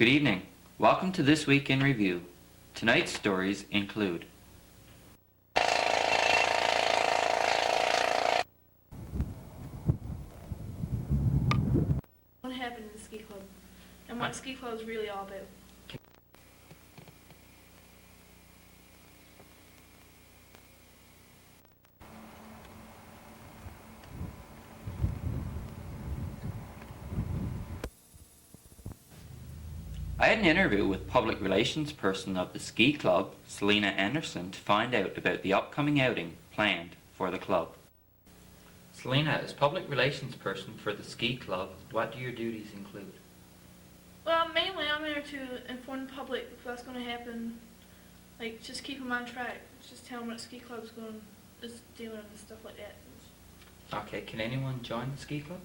Good evening. Welcome to This Week in Review. Tonight's stories include what happened in the ski club and what ski club is really all about. I had an interview with public relations person of the ski club, Selena Anderson, to find out about the upcoming outing planned for the club. Selena, as public relations person for the ski club, what do your duties include? Well, mainly I'm there to inform the public if what's going to happen, like just keep them on track, just tell them what ski club's is doing and stuff like that. Okay, can anyone join the ski club?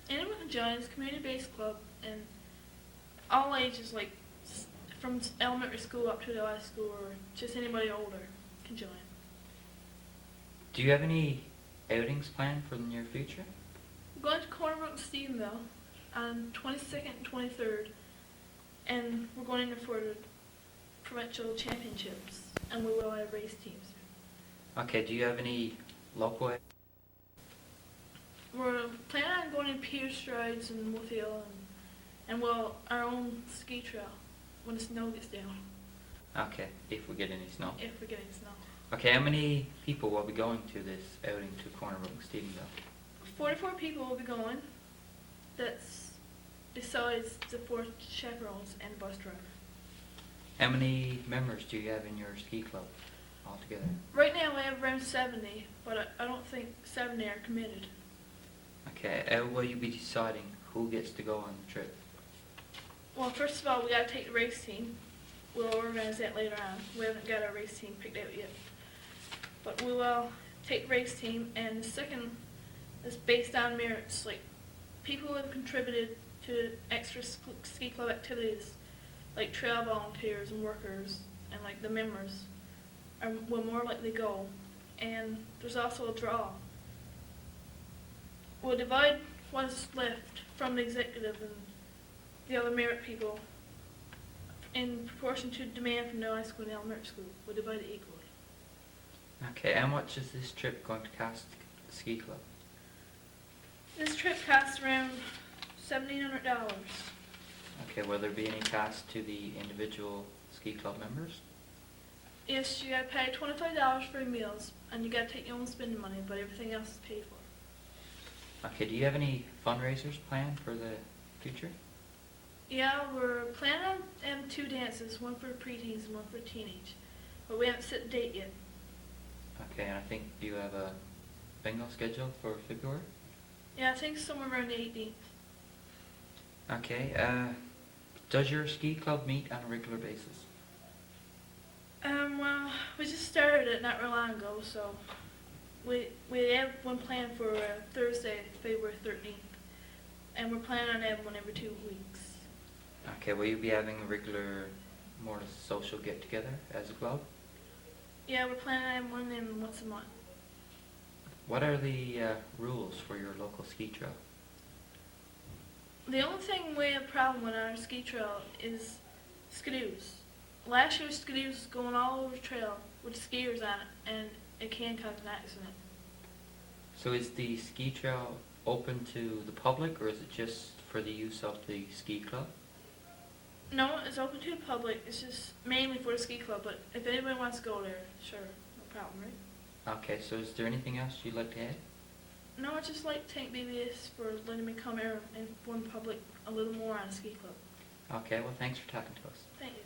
Anyone can join. It's a community-based club, and all ages, like from elementary school up to the high school, or just anybody older can join. Do you have any outings planned for the near future? We're going to Cornerbrook and Stephenville on 22nd and 23rd, and we're going in for the provincial championships, and we will have race teams. Okay, do you have any local? We're planning on going in Peter Strides and Woodhill and well, our own ski trail when the snow gets down. Okay, if we get any snow. If we get any snow. Okay, how many people will be going to this outing to Cornerbrook and Stephenville? 44 people will be going. That's besides the 4 chaperones and the bus driver. How many members do you have in your ski club altogether? Right now we have around 70, but I don't think 70 are committed. Okay, how will you be deciding who gets to go on the trip? Well, first of all, we got to take the race team. We'll organize that later on. We haven't got our race team picked out yet. But we will take the race team, and the second is based on merits, like people who have contributed to extra ski club activities, like trail volunteers and workers, and like the members will more likely go. And there's also a draw. We'll divide what's left from the executive and the other merit people in proportion to demand from the high school and the elementary school. We'll divide it equally. Okay, how much is this trip going to cost the ski club? This trip costs around $1,700. Okay, will there be any cost to the individual ski club members? Yes, you gotta pay $25 for your meals, and you gotta take your own spending money, but everything else is paid for. Okay, do you have any fundraisers planned for the future? Yeah, we're planning on having 2 dances, one for preteens and one for teenage, but we haven't set the date yet. Okay, and I think you have a bingo scheduled for February? Yeah, I think somewhere around the 18th. Okay, does your ski club meet on a regular basis? Well, we just started it not real long ago, so we have one planned for Thursday, February 13th, and we're planning on having one every 2 weeks. Okay, will you be having a regular, more social get-together as a club? Yeah, we're planning on having one in once a month. What are the rules for your local ski trail? The only thing we have a problem with our ski trail is skidoos. Last year's skidoos was going all over the trail with skiers on it, and it can cause an accident. So is the ski trail open to the public, or is it just for the use of the ski club? No, it's open to the public. It's just mainly for the ski club, but if anybody wants to go there, sure, no problem, right? Okay, so is there anything else you'd like to add? No, I just like to thank BBS for letting me come here and inform the public a little more on the ski club. Okay, well thanks for talking to us. Thank you.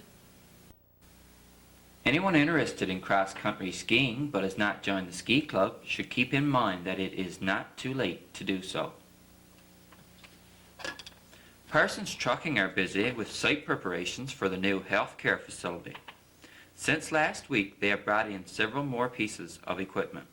Anyone interested in cross-country skiing but has not joined the ski club should keep in mind that it is not too late to do so. Parsons Trucking are busy with site preparations for the new healthcare facility. Since last week, they have brought in several more pieces of equipment.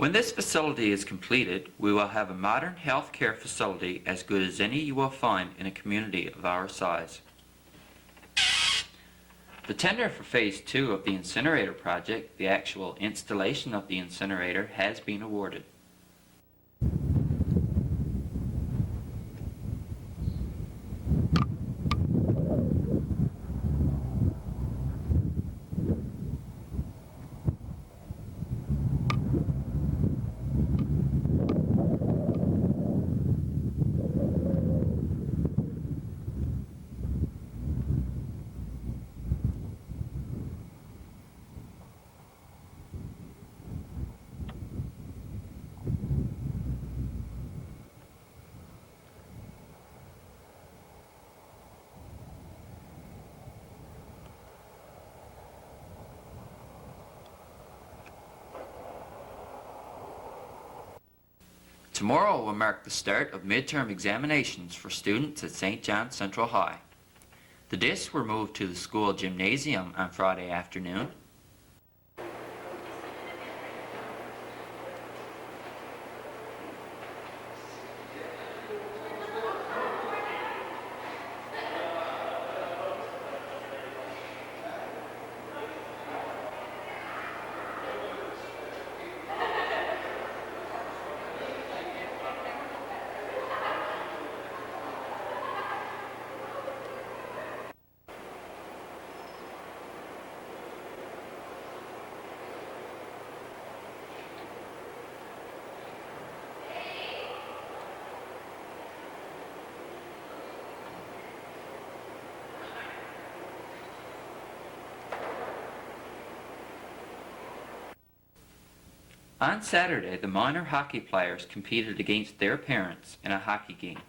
When this facility is completed, we will have a modern health care facility as good as any you will find in a community of our size. The tender for Phase 2 of the incinerator project, the actual installation of the incinerator, has been awarded. Tomorrow will mark the start of midterm examinations for students at St. John Central High. The discs were moved to the school gymnasium on Friday afternoon. On Saturday, the minor hockey players competed against their parents in a hockey game.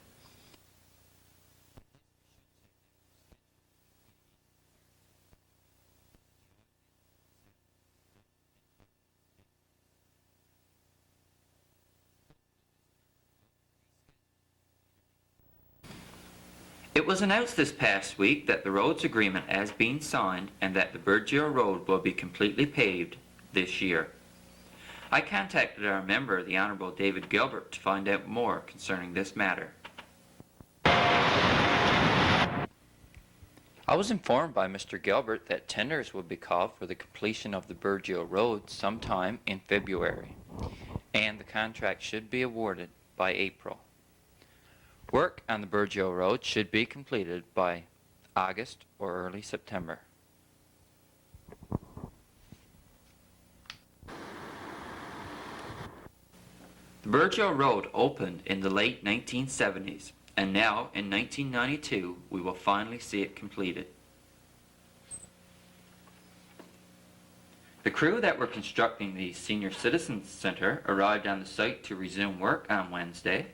It was announced this past week that the roads agreement has been signed and that the Burgeo Road will be completely paved this year. I contacted our member, the Honorable David Gilbert, to find out more concerning this matter. I was informed by Mr. Gilbert that tenders will be called for the completion of the Burgeo Road sometime in February, and the contract should be awarded by April. Work on the Burgeo Road should be completed by August or early September. The Burgeo Road opened in the late 1970s, and now in 1992 we will finally see it completed. The crew that were constructing the Senior Citizens Center arrived on the site to resume work on Wednesday.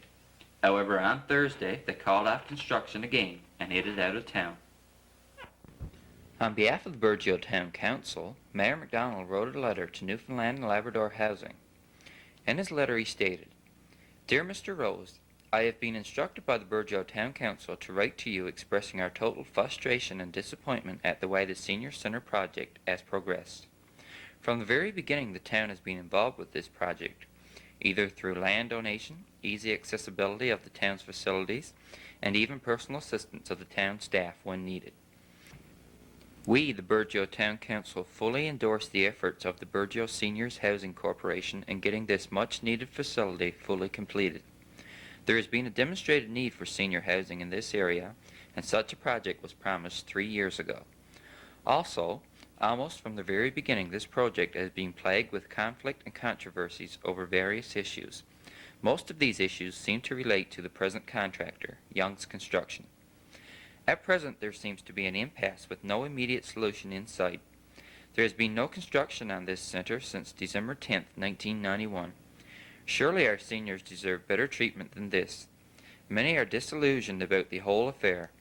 However, on Thursday they called off construction again and headed out of town. On behalf of the Burgeo Town Council, Mayor McDonald wrote a letter to Newfoundland and Labrador Housing. In his letter he stated, "Dear Mr. Rose, I have been instructed by the Burgeo Town Council to write to you expressing our total frustration and disappointment at the way the Senior Center project has progressed. From the very beginning the town has been involved with this project, either through land donation, easy accessibility of the town's facilities, and even personal assistance of the town staff when needed. We, the Burgeo Town Council, fully endorse the efforts of the Burgeo Seniors Housing Corporation in getting this much-needed facility fully completed. There has been a demonstrated need for senior housing in this area, and such a project was promised 3 years ago. Also, almost from the very beginning, this project has been plagued with conflict and controversies over various issues. Most of these issues seem to relate to the present contractor, Young's Construction. At present, there seems to be an impasse with no immediate solution in sight. There has been no construction on this center since December 10, 1991. Surely our seniors deserve better treatment than this. Many are disillusioned about the whole affair.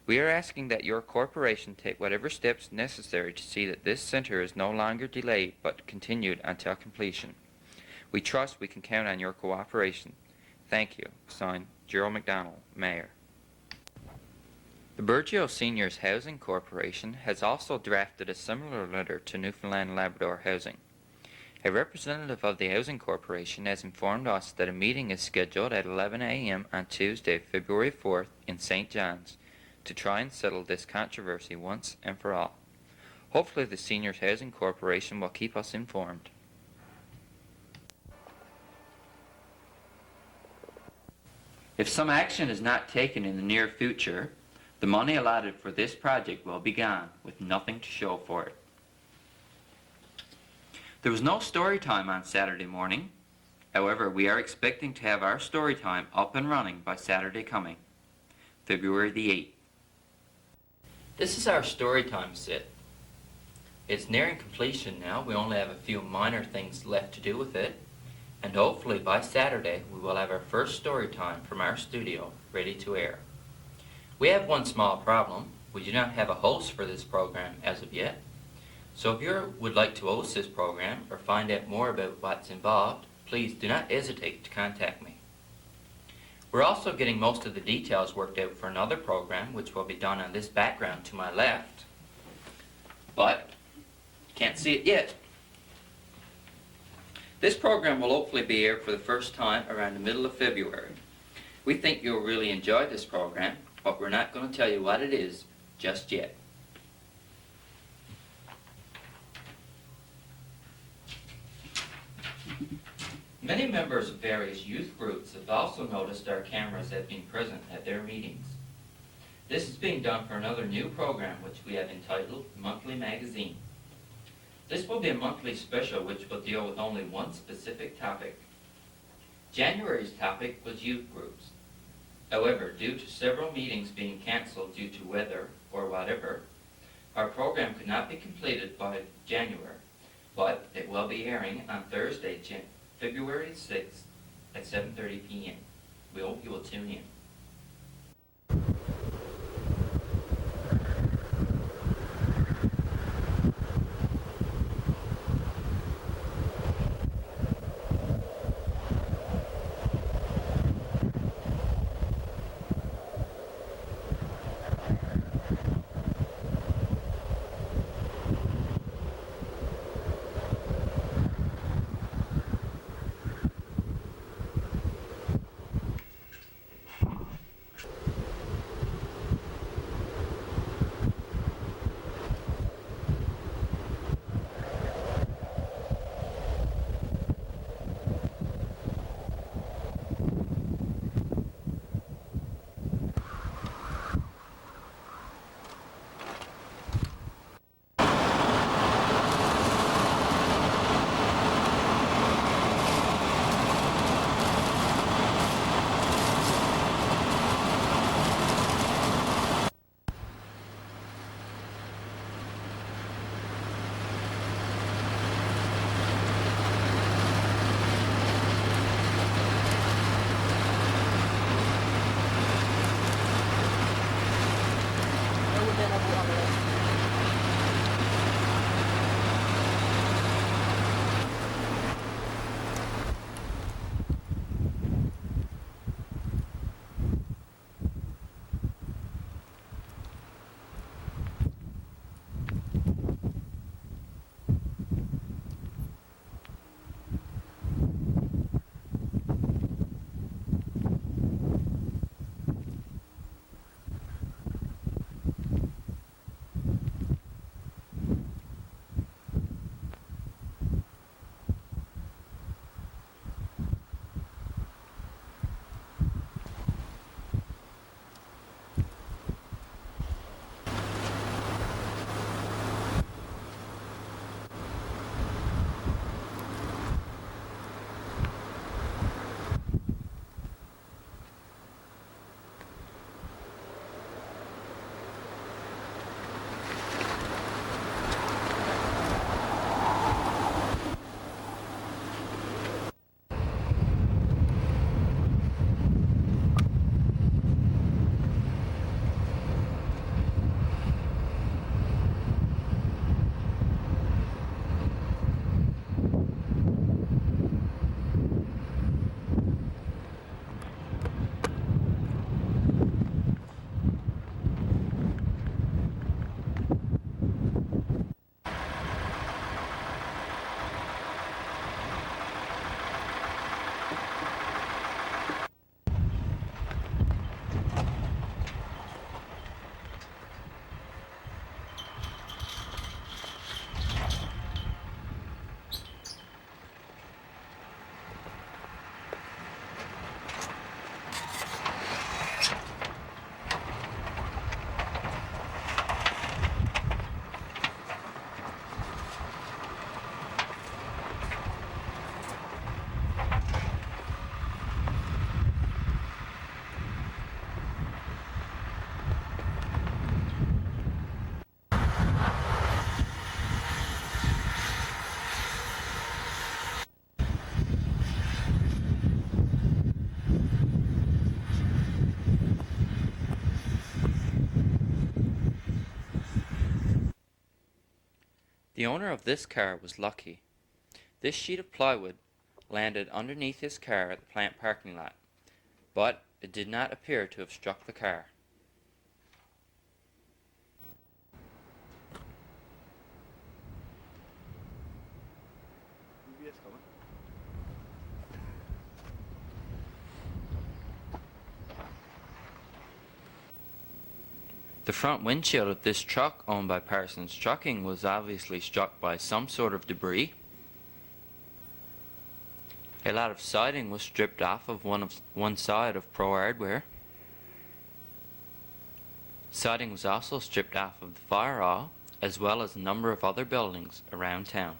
We are asking that your corporation take whatever steps necessary to see that this center is no longer delayed but continued until completion. We trust we can count on your cooperation. Thank you." Signed, Gerald McDonald, Mayor. The Burgeo Seniors Housing Corporation has also drafted a similar letter to Newfoundland and Labrador Housing. A representative of the Housing Corporation has informed us that a meeting is scheduled at 11 a.m. on Tuesday, February 4th in St. John's to try and settle this controversy once and for all. Hopefully the Seniors Housing Corporation will keep us informed. If some action is not taken in the near future, the money allotted for this project will be gone with nothing to show for it. There was no story time on Saturday morning. However, we are expecting to have our story time up and running by Saturday coming, February the 8th. This is our story time set. It's nearing completion now. We only have a few minor things left to do with it. And hopefully by Saturday we will have our first story time from our studio ready to air. We have one small problem. We do not have a host for this program as of yet. So if you would like to host this program or find out more about what's involved, please do not hesitate to contact me. We're also getting most of the details worked out for another program which will be done on this background to my left, but can't see it yet. This program will hopefully be aired for the first time around the middle of February. We think you'll really enjoy this program, but we're not going to tell you what it is just yet. Many members of various youth groups have also noticed our cameras have been present at their meetings. This is being done for another new program which we have entitled Monthly Magazine. This will be a monthly special which will deal with only one specific topic. January's topic was youth groups. However, due to several meetings being cancelled due to weather or whatever, our program could not be completed by January, but it will be airing on Thursday, February 6th at 7:30 p.m. We hope you will tune in. The owner of this car was lucky. This sheet of plywood landed underneath his car at the plant parking lot, but it did not appear to have struck the car. The front windshield of this truck owned by Parsons Trucking was obviously struck by some sort of debris. A lot of siding was stripped off of one side of Pro Hardware. Siding was also stripped off of the fire hall, as well as a number of other buildings around town.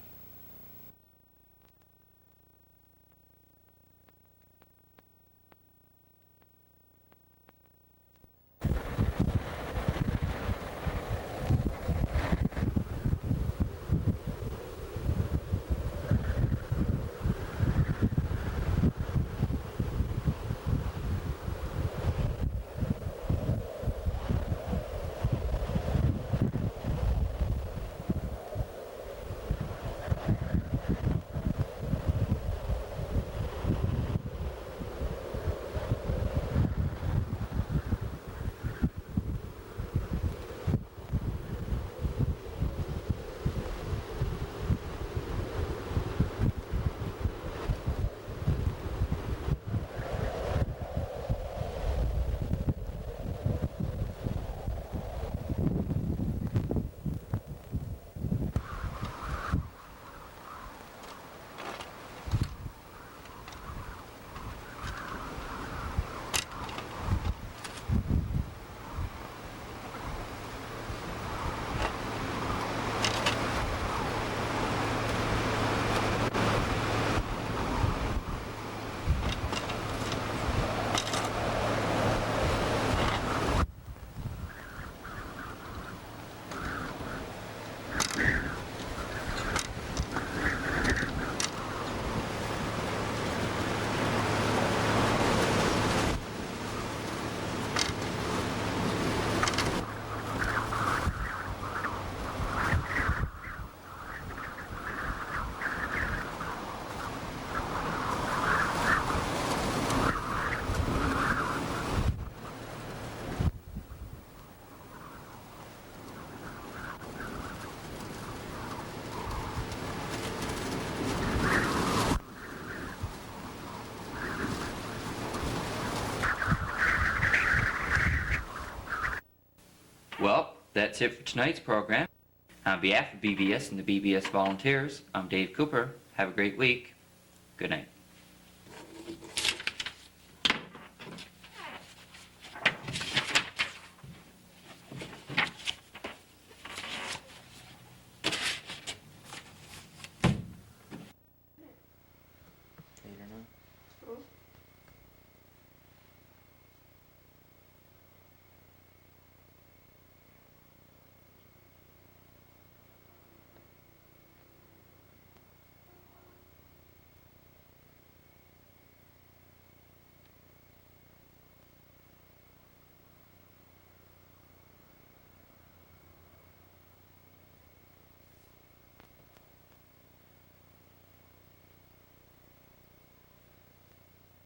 Well, that's it for tonight's program. On behalf of BBS and the BBS volunteers, I'm Dave Cooper. Have a great week. Good night.